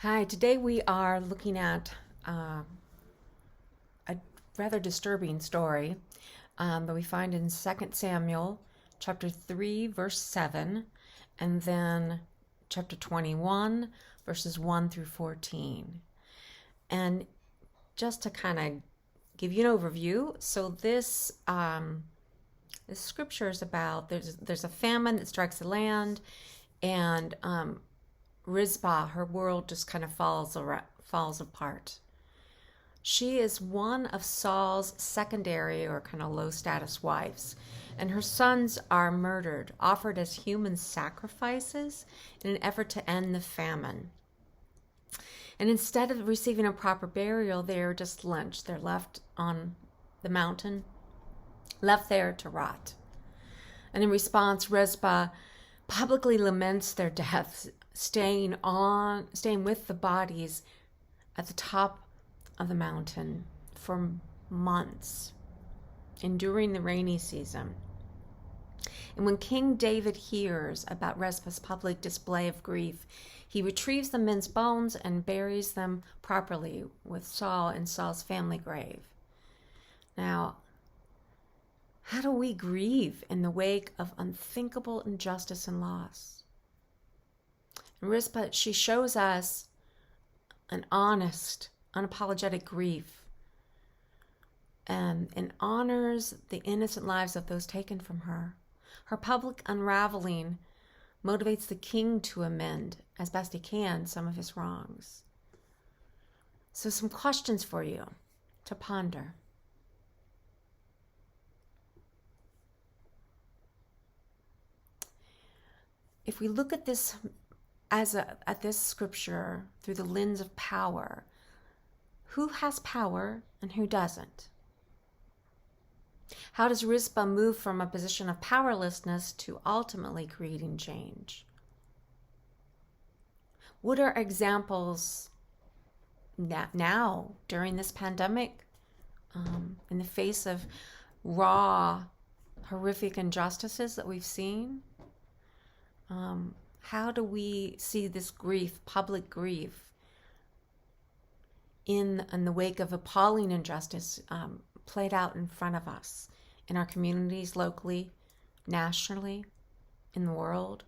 Hi, today we are looking at a rather disturbing story that we find in 2 Samuel chapter 3, verse 7, and then chapter 21, verses 1 through 14. And just to kind of give you an overview, so this scripture is about there's a famine that strikes the land, and Rizpah, her world just kind of falls apart. She is one of Saul's secondary or kind of low status wives, and her sons are murdered, offered as human sacrifices in an effort to end the famine. And instead of receiving a proper burial, they're just lynched. They're left on the mountain, left there to rot. And in response, Rizpah publicly laments their deaths, staying with the bodies at the top of the mountain for months, enduring the rainy season. And when King David hears about Rizpah's public display of grief, he retrieves the men's bones and buries them properly with Saul in Saul's family grave. Now, how do we grieve in the wake of unthinkable injustice and loss? And Rizpah, she shows us an honest, unapologetic grief and honors the innocent lives of those taken from her. Her public unraveling motivates the king to amend, as best he can, some of his wrongs. So some questions for you to ponder. If we look at this at this scripture through the lens of power, who has power and who doesn't? How does Rizpah move from a position of powerlessness to ultimately creating change? What are examples now during this pandemic, in the face of raw, horrific injustices that we've seen? How do we see this grief, public grief, in the wake of appalling injustice played out in front of us, in our communities, locally, nationally, in the world?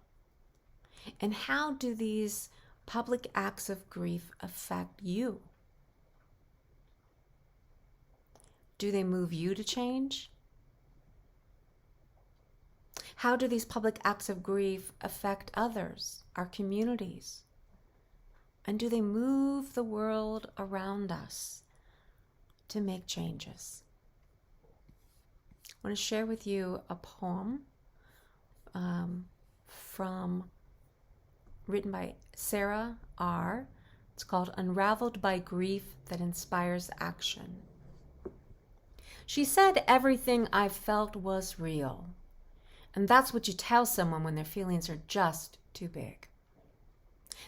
And how do these public acts of grief affect you? Do they move you to change? How do these public acts of grief affect others, our communities? And do they move the world around us to make changes? I want to share with you a poem written by Sarah R. It's called Unraveled by Grief That Inspires Action. She said everything I felt was real. And that's what you tell someone when their feelings are just too big.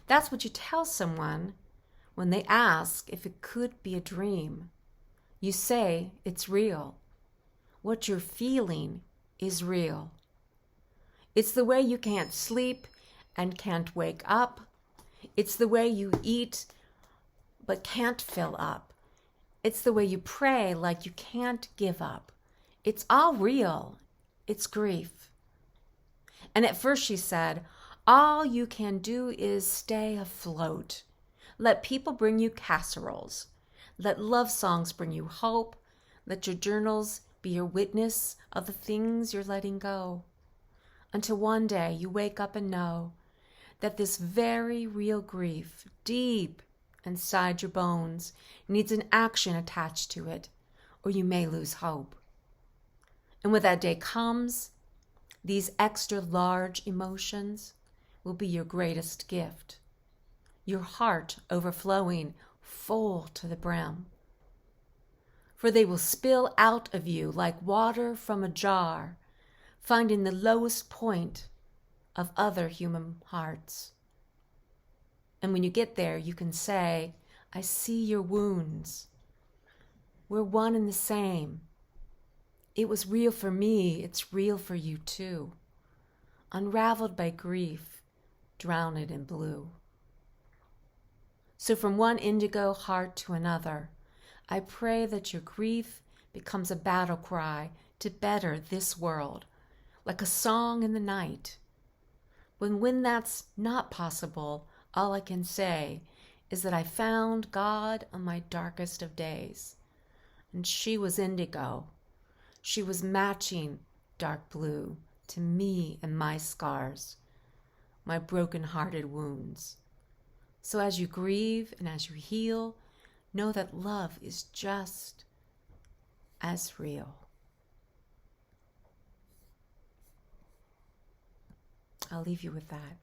That's what you tell someone when they ask if it could be a dream. You say it's real. What you're feeling is real. It's the way you can't sleep and can't wake up. It's the way you eat but can't fill up. It's the way you pray like you can't give up. It's all real. It's grief. And at first she said, all you can do is stay afloat. Let people bring you casseroles. Let love songs bring you hope. Let your journals be your witness of the things you're letting go. Until one day you wake up and know that this very real grief, deep inside your bones, needs an action attached to it, or you may lose hope. And when that day comes, these extra large emotions will be your greatest gift, your heart overflowing full to the brim. For they will spill out of you like water from a jar, finding the lowest point of other human hearts. And when you get there, you can say, I see your wounds. We're one and the same. It was real for me, it's real for you too. Unraveled by grief, drowned in blue. So from one indigo heart to another, I pray that your grief becomes a battle cry to better this world, like a song in the night. When that's not possible, all I can say is that I found God on my darkest of days. And she was indigo. She was matching dark blue to me and my scars, my broken-hearted wounds. So as you grieve and as you heal, know that love is just as real. I'll leave you with that.